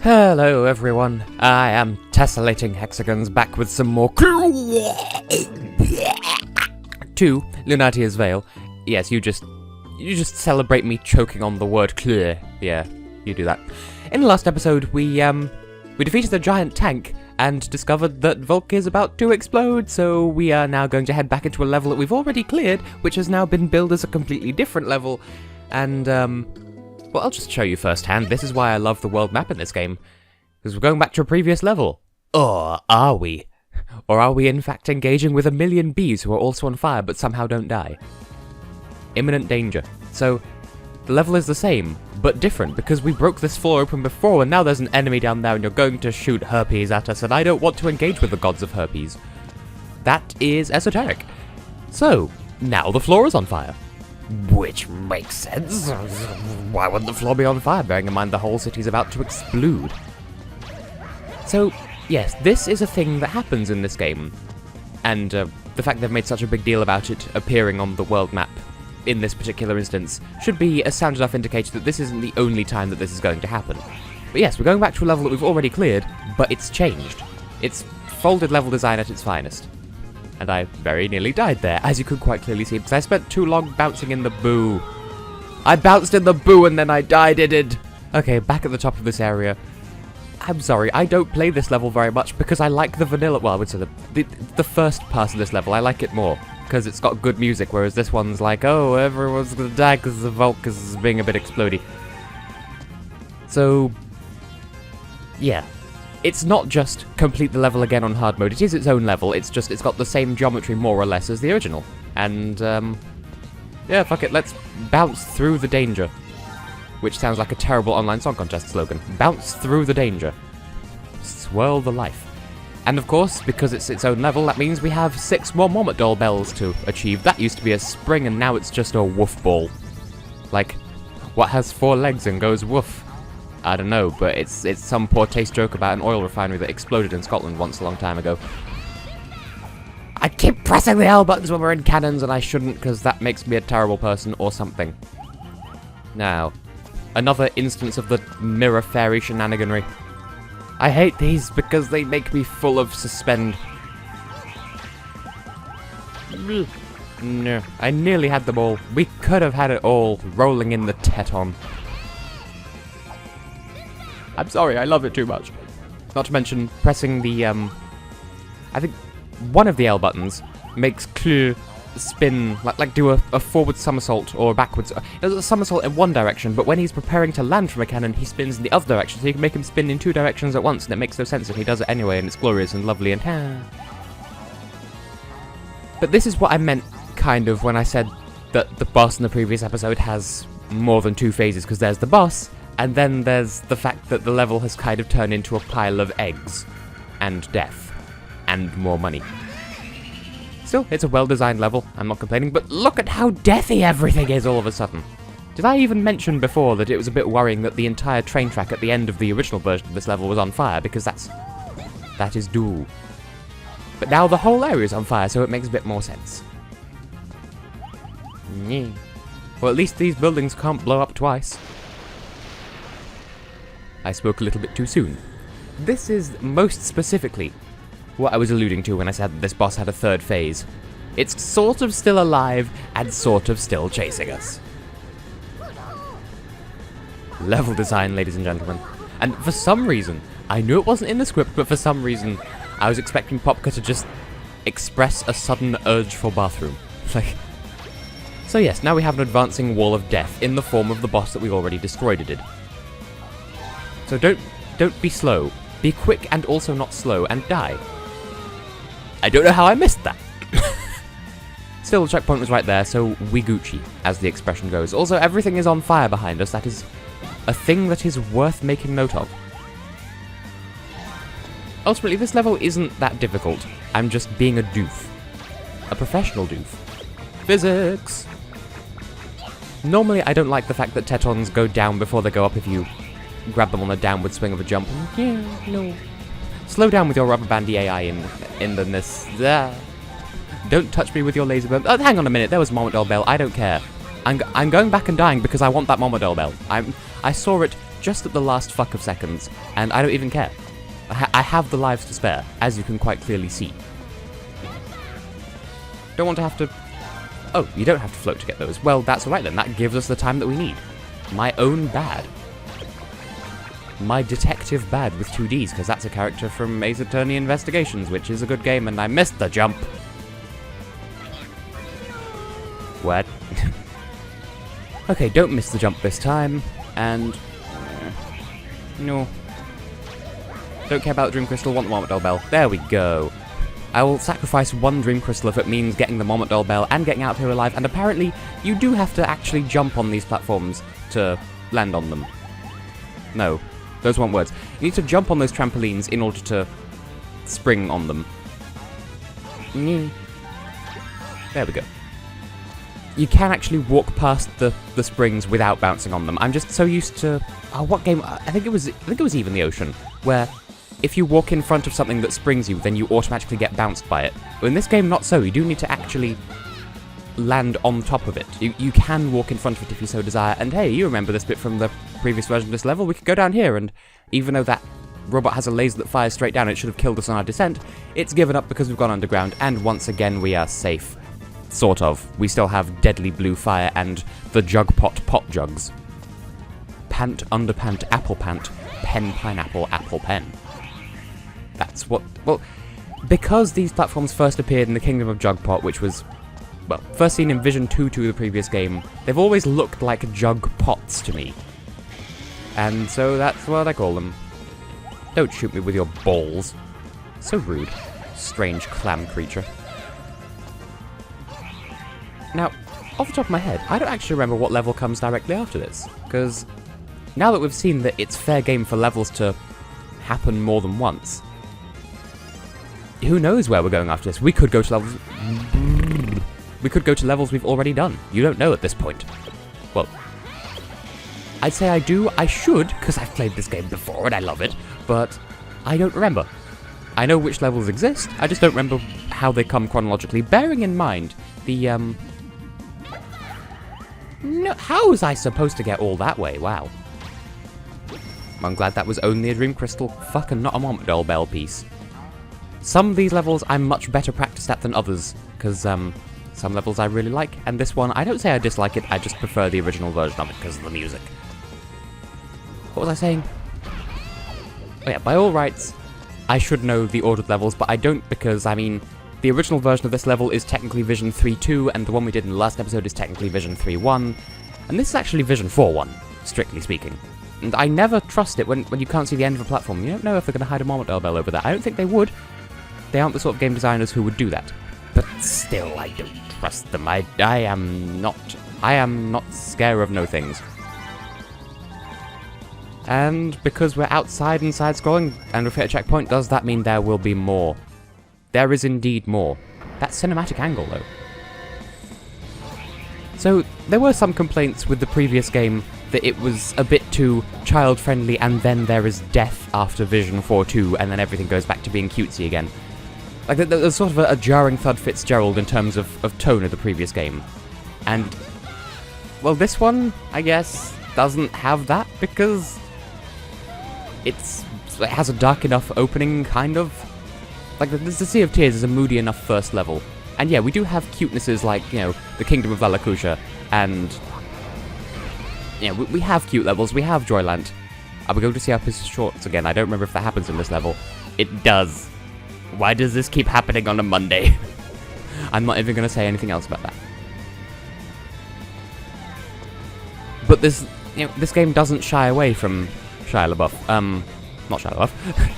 Hello everyone, I am Tessellating Hexagons back with some more to Lunatea's Veil. Yes, you just celebrate me choking on the word clear. Yeah, you do that. In the last episode, we defeated the giant tank and discovered that Volk is about to explode, so we are now going to head back into a level that we've already cleared, which has now been billed as a completely different level, and well, I'll just show you firsthand. This is why I love the world map in this game, because we're going back to a previous level. Or are we? Or are we in fact engaging with a million bees who are also on fire but somehow don't die? Imminent danger. So, the level is the same, but different, because we broke this floor open before and now there's an enemy down there and you're going to shoot herpes at us, and I don't want to engage with the gods of herpes. That is esoteric. So, now the floor is on fire. Which makes sense. Why wouldn't the floor be on fire, bearing in mind the whole city's about to explode? So, yes, this is a thing that happens in this game, and the fact they've made such a big deal about it appearing on the world map in this particular instance should be a sound enough indicator that this isn't the only time that this is going to happen. But yes, we're going back to a level that we've already cleared, but it's changed. It's folded level design at its finest. And I very nearly died there, as you could quite clearly see, because I spent too long bouncing in the boo. I bounced in the boo and then I died in it. Okay, back at the top of this area. I'm sorry, I don't play this level very much because I like the vanilla, well, I would say the first part of this level, I like it more, because it's got good music, whereas this one's like, oh, everyone's gonna die because the Volk is being a bit explodey. So, yeah. It's not just complete the level again on hard mode, it is its own level, it's got the same geometry more or less as the original. And, yeah, fuck it, let's bounce through the danger. Which sounds like a terrible online song contest slogan. Bounce through the danger. Swirl the life. And of course, because it's its own level, that means we have 6 more Marmot Doll bells to achieve. That used to be a spring and now it's just a woof ball. Like, what has 4 legs and goes woof? I don't know, but it's some poor taste joke about an oil refinery that exploded in Scotland once a long time ago. I keep pressing the L buttons when we're in cannons, and I shouldn't, because that makes me a terrible person or something. Now, another instance of the mirror fairy shenaniganry. I hate these because they make me full of suspend. No, I nearly had them all. We could have had it all, rolling in the teton. I'm sorry, I love it too much. Not to mention, pressing the, I think one of the L buttons makes Clu spin, like do a forward somersault or a backwards. There's a somersault in one direction, but when he's preparing to land from a cannon, he spins in the other direction, so you can make him spin in 2 directions at once, and it makes no sense, and he does it anyway, and it's glorious and lovely and But this is what I meant, kind of, when I said that the boss in the previous episode has more than 2 phases, because there's the boss, and then there's the fact that the level has kind of turned into a pile of eggs, and death, and more money. Still, it's a well-designed level, I'm not complaining, but look at how deathy everything is all of a sudden. Did I even mention before that it was a bit worrying that the entire train track at the end of the original version of this level was on fire, because that is dual. But now the whole area is on fire, so it makes a bit more sense. Yeah. Well, at least these buildings can't blow up twice. I spoke a little bit too soon. This is most specifically what I was alluding to when I said that this boss had a 3rd phase. It's sort of still alive and sort of still chasing us. Level design, ladies and gentlemen. And for some reason, I knew it wasn't in the script, but for some reason, I was expecting Popka to just express a sudden urge for bathroom. Like, so yes, now we have an advancing wall of death in the form of the boss that we've already destroyed it. So don't be slow. Be quick and also not slow, and die. I don't know how I missed that. Still, the checkpoint was right there, so we Gucci, as the expression goes. Also, everything is on fire behind us. That is a thing that is worth making note of. Ultimately, this level isn't that difficult. I'm just being a doof. A professional doof. Physics! Normally, I don't like the fact that tetons go down before they go up if you grab them on a downward swing of a jump. Yeah, no. Slow down with your rubber bandy AI in this. Don't touch me with your laser beam. Oh, hang on a minute, there was a Marmot Doll bell. I don't care. I'm going back and dying because I want that Marmot Doll bell. I saw it just at the last fuck of seconds, and I don't even care. I have the lives to spare, as you can quite clearly see. Don't want to have to... Oh, you don't have to float to get those. Well, that's alright then. That gives us the time that we need. My own bad. My detective bad with 2Ds, because that's a character from Ace Attorney Investigations, which is a good game, and I missed the jump. What? Okay, don't miss the jump this time, and... no. Don't care about the Dream Crystal, want the Marmot Doll Bell. There we go. I will sacrifice one Dream Crystal if it means getting the Marmot Doll Bell and getting out of here alive, and apparently you do have to actually jump on these platforms to land on them. No, those weren't words. You need to jump on those trampolines in order to spring on them. There we go. You can actually walk past the springs without bouncing on them. I'm just so used to... Oh, what game? I think it was Even the Ocean, where if you walk in front of something that springs you, then you automatically get bounced by it. But in this game, not so. You do need to actually land on top of it. You can walk in front of it if you so desire. And hey, you remember this bit from the previous version of this level? We could go down here, and even though that robot has a laser that fires straight down, it should have killed us on our descent, it's given up because we've gone underground, and once again we are safe. Sort of. We still have deadly blue fire and the jug pot jugs. Pant, underpant, apple pant, pen, pineapple, apple pen. That's what... Well, because these platforms first appeared in the Kingdom of Jugpot, which was, well, first seen in Vision 2 to the previous game, they've always looked like jug pots to me. And so that's what I call them. Don't shoot me with your balls. So rude. Strange clam creature. Now, off the top of my head, I don't actually remember what level comes directly after this, because now that we've seen that it's fair game for levels to happen more than once, who knows where we're going after this? We could go to levels... We could go to levels we've already done. You don't know at this point. Well, I'd say I do. I should, because I've played this game before and I love it, but I don't remember. I know which levels exist, I just don't remember how they come chronologically, bearing in mind the, No, how was I supposed to get all that way? Wow. I'm glad that was only a Dream Crystal, fucking not a Marmot Doll Bell piece. Some of these levels I'm much better practiced at than others, because, some levels I really like, and this one, I don't say I dislike it, I just prefer the original version of it because of the music. What was I saying? Oh yeah, by all rights, I should know the ordered levels, but I don't because, I mean, the original version of this level is technically Vision 3.2, and the one we did in the last episode is technically Vision 3.1, and this is actually Vision 4.1, strictly speaking. And I never trust it when you can't see the end of a platform. You don't know if they're going to hide a Marmot Doll Bell over there. I don't think they would. They aren't the sort of game designers who would do that. But still, I don't trust them. I am not scared of no things. And because we're outside and side-scrolling, and we've hit a checkpoint, does that mean there will be more? There is indeed more. That cinematic angle, though. So, there were some complaints with the previous game that it was a bit too child-friendly, and then there is death after Vision 4.2, and then everything goes back to being cutesy again. Like, there's sort of a jarring Thud Fitzgerald in terms of tone of the previous game. And, well, this one, I guess, doesn't have that, because it has a dark enough opening, kind of. Like, the Sea of Tears is a moody enough first level. And yeah, we do have cutenesses like, you know, the Kingdom of Lalakusha, and... yeah, we have cute levels, we have Joyland. Are we going to see our Pistol Shorts again? I don't remember if that happens in this level. It does. Why does this keep happening on a Monday? I'm not even going to say anything else about that. But this, you know, this game doesn't shy away from Shia LaBeouf. Not Shia LaBeouf.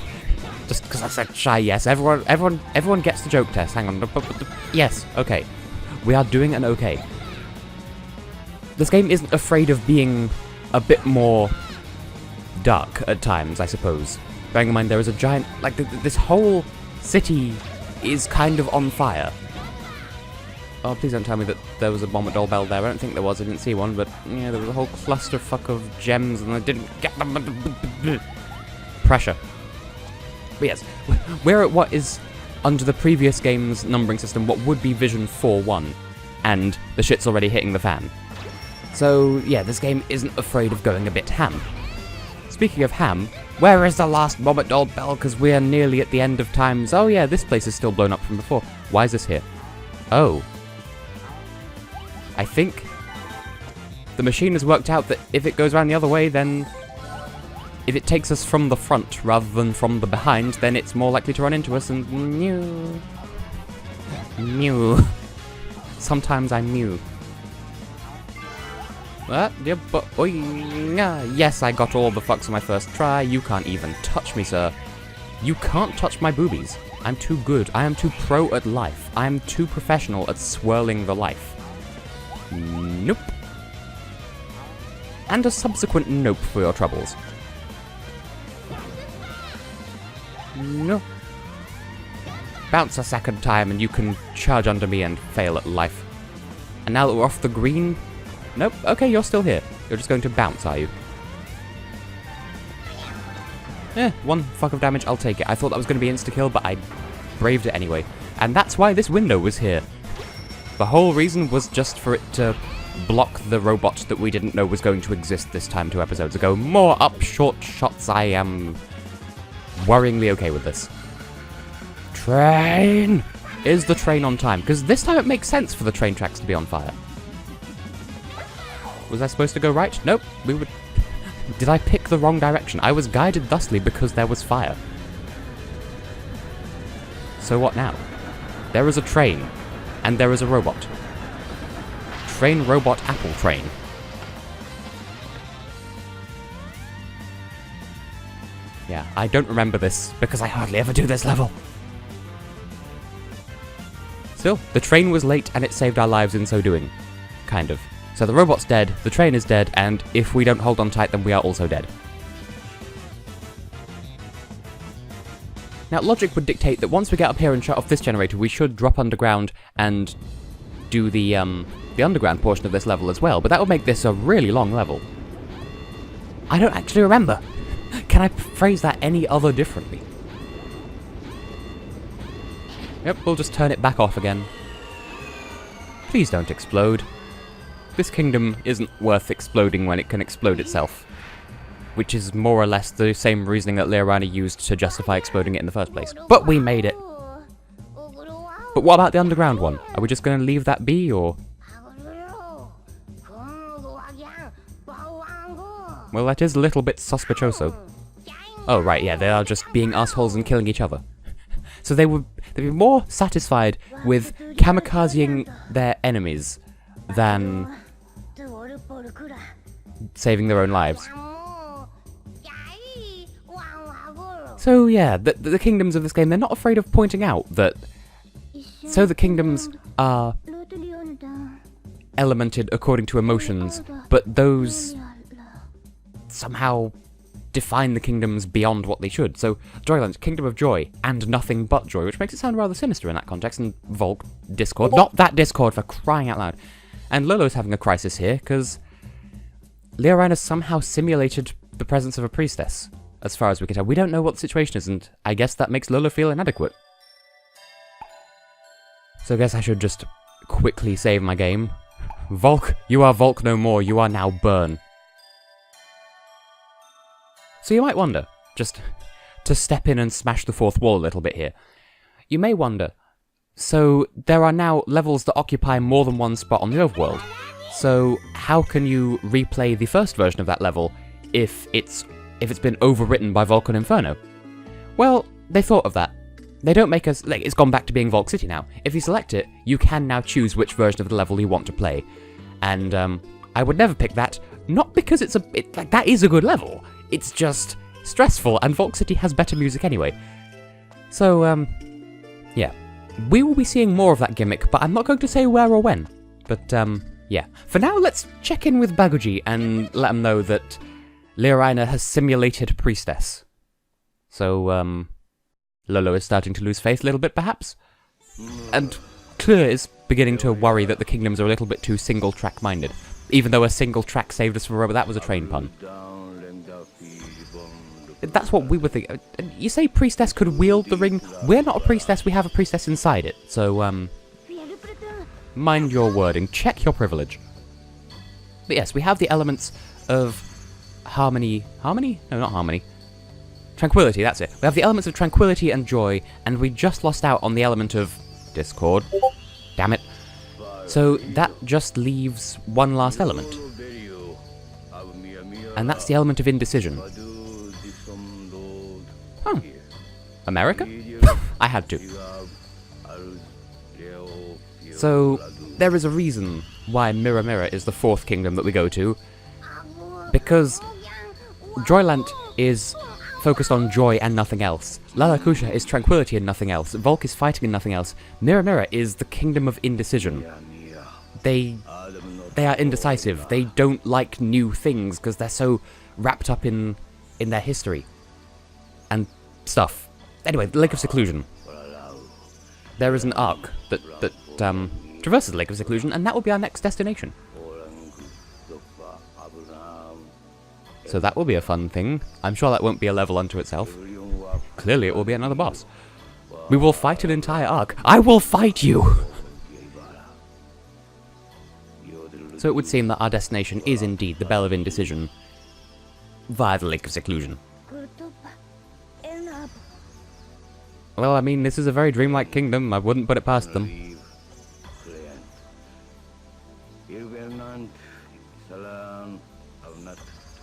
Just because I said shy, yes. Everyone gets the joke test. Hang on. Yes, okay. We are doing an okay. This game isn't afraid of being a bit more dark at times, I suppose. Bearing in mind there is a giant... like, this whole city is kind of on fire. Oh, please don't tell me that there was a Marmot Doll Bell there. I don't think there was. I didn't see one, but, yeah, there was a whole clusterfuck of gems, and I didn't get them. Pressure. But yes, we're at what is, under the previous game's numbering system, what would be Vision 4.1, and the shit's already hitting the fan. So, yeah, this game isn't afraid of going a bit ham. speaking of ham, where is the last moment old bell? Because we're nearly at the end of times. Oh yeah, this place is still blown up from before. Why is this here? Oh. I think the machine has worked out that if it goes around the other way, then if it takes us from the front rather than from the behind, then it's more likely to run into us and mew. Mew. Sometimes I mew. What? Yeah, but yes, I got all the fucks on my first try. You can't even touch me, sir. You can't touch my boobies. I'm too good. I am too pro at life. I am too professional at swirling the life. Nope. And a subsequent nope for your troubles. No. Bounce a second time and you can charge under me and fail at life. And now that we're off the green... Nope, okay, you're still here. You're just going to bounce, are you? One fuck of damage, I'll take it. I thought that was going to be insta-kill, but I braved it anyway. And that's why this window was here. The whole reason was just for it to block the robot that we didn't know was going to exist this time 2 episodes ago. More up short shots, I am worryingly okay with this. Train! Is the train on time? Because this time it makes sense for the train tracks to be on fire. Was I supposed to go right? Nope, we would... Did I pick the wrong direction? I was guided thusly because there was fire. So what now? There is a train, and there is a robot. Train, robot, apple train. Yeah, I don't remember this, because I hardly ever do this level. Still, the train was late, and it saved our lives in so doing. Kind of. So the robot's dead, the train is dead, and if we don't hold on tight, then we are also dead. Now, logic would dictate that once we get up here and shut off this generator, we should drop underground and do the underground portion of this level as well, but that would make this a really long level. I don't actually remember. Can I phrase that any other differently? Yep, we'll just turn it back off again. Please don't explode. This kingdom isn't worth exploding when it can explode itself. Which is more or less the same reasoning that Leorana used to justify exploding it in the first place. But we made it! But what about the underground one? Are we just going to leave that be, or...? Well, that is a little bit sospechoso. Oh, right, yeah, they are just being assholes and killing each other. So they'd be more satisfied with kamikazing their enemies than saving their own lives. So yeah, the kingdoms of this game, they're not afraid of pointing out that... So the kingdoms are elemented according to emotions, but those somehow define the kingdoms beyond what they should. So Joyland, Kingdom of Joy, and nothing but joy, which makes it sound rather sinister in that context, and Volk, Discord, not that Discord, for crying out loud. And Lolo's having a crisis here, because Leorana somehow simulated the presence of a priestess, as far as we can tell. We don't know what the situation is, and I guess that makes Lolo feel inadequate. So I guess I should just quickly save my game. Volk, you are Volk no more, you are now Burn. So you might wonder, just to step in and smash the fourth wall a little bit here, you may wonder, so there are now levels that occupy more than one spot on the overworld. So how can you replay the first version of that level if it's been overwritten by Volk and Inferno? Well, they thought of that. They don't make us... Like, it's gone back to being Volk City now. If you select it, you can now choose which version of the level you want to play. And, I would never pick that, not because that is a good level. It's just stressful, and Volk City has better music anyway. So, yeah. We will be seeing more of that gimmick, but I'm not going to say where or when. But, yeah. For now, let's check in with Baguji and let him know that Leorina has simulated Priestess. So, Lolo is starting to lose faith a little bit, perhaps? And Klur is beginning to worry that the kingdoms are a little bit too single-track-minded. Even though a single track saved us from a robot, that was a train pun. That's what we were thinking. You say Priestess could wield the ring? We're not a Priestess, we have a Priestess inside it. So, mind your wording. Check your privilege. But yes, we have the elements of harmony. Harmony? No, not harmony. Tranquility, that's it. We have the elements of tranquility and joy, and we just lost out on the element of discord. Damn it. So that just leaves one last element. And that's the element of indecision. Oh. America? I had to. So, there is a reason why Mirror Mirror is the fourth kingdom that we go to. Because Joyland is focused on joy and nothing else. Lalakusha is tranquility and nothing else. Volk is fighting and nothing else. Mirror Mirror is the kingdom of indecision. They are indecisive. They don't like new things because they're so wrapped up in their history and stuff. Anyway, the Lake of Seclusion. There is an arc that traverses the Lake of Seclusion, and that will be our next destination. So that will be a fun thing. I'm sure that won't be a level unto itself. Clearly it will be another boss. We will fight an entire arc. I will fight you! So it would seem that our destination is indeed the Bell of Indecision via the Lake of Seclusion. Well, I mean, this is a very dreamlike kingdom. I wouldn't put it past them.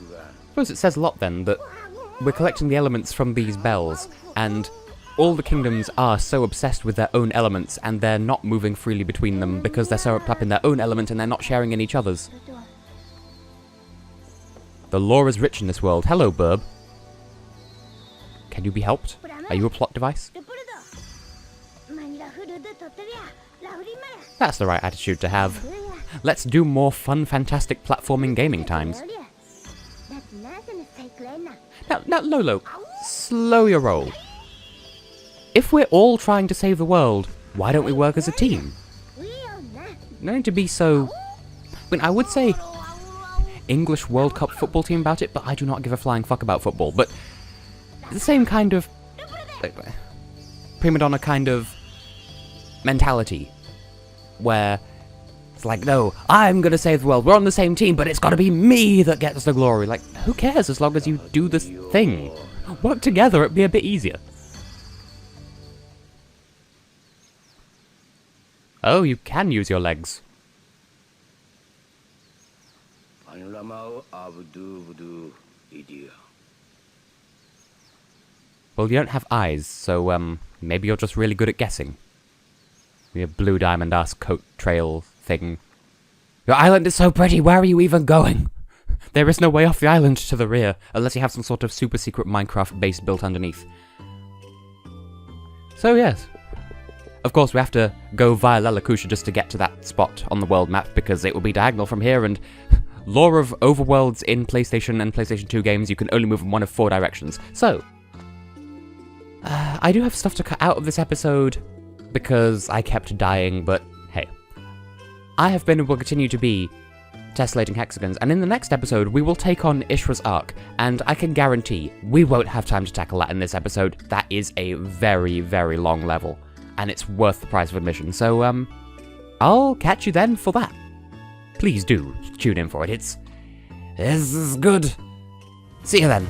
I suppose it says a lot then that we're collecting the elements from these bells, and all the kingdoms are so obsessed with their own elements, and they're not moving freely between them because they're so wrapped up in their own element and they're not sharing in each other's. The lore is rich in this world. Hello, Burb. Can you be helped? Are you a plot device? That's the right attitude to have. Let's do more fun, fantastic platforming gaming times. Now, Lolo, slow your roll. If we're all trying to save the world, why don't we work as a team? No need to be so... I mean, I would say English World Cup football team about it, but I do not give a flying fuck about football. But the same kind of... prima donna kind of mentality, where it's like, no, I'm gonna save the world, we're on the same team, but it's gotta be me that gets the glory. Like, who cares as long as you do this thing? Work together, it'd be a bit easier. Oh, you can use your legs. Well, you don't have eyes, so, maybe you're just really good at guessing. Your blue diamond-ass coat trail thing. Your island is so pretty, where are you even going? There is no way off the island to the rear, unless you have some sort of super-secret Minecraft base built underneath. So, yes. Of course, we have to go via Lalakusha just to get to that spot on the world map, because it will be diagonal from here, and lore of overworlds in PlayStation and PlayStation 2 games, you can only move in one of 4 directions. So, I do have stuff to cut out of this episode, because I kept dying, but hey. I have been and will continue to be Tessellating Hexagons, and in the next episode we will take on Ishra's Arc, and I can guarantee we won't have time to tackle that in this episode. That is a very, very long level, and it's worth the price of admission, so I'll catch you then for that. Please do tune in for it, this is good. See you then.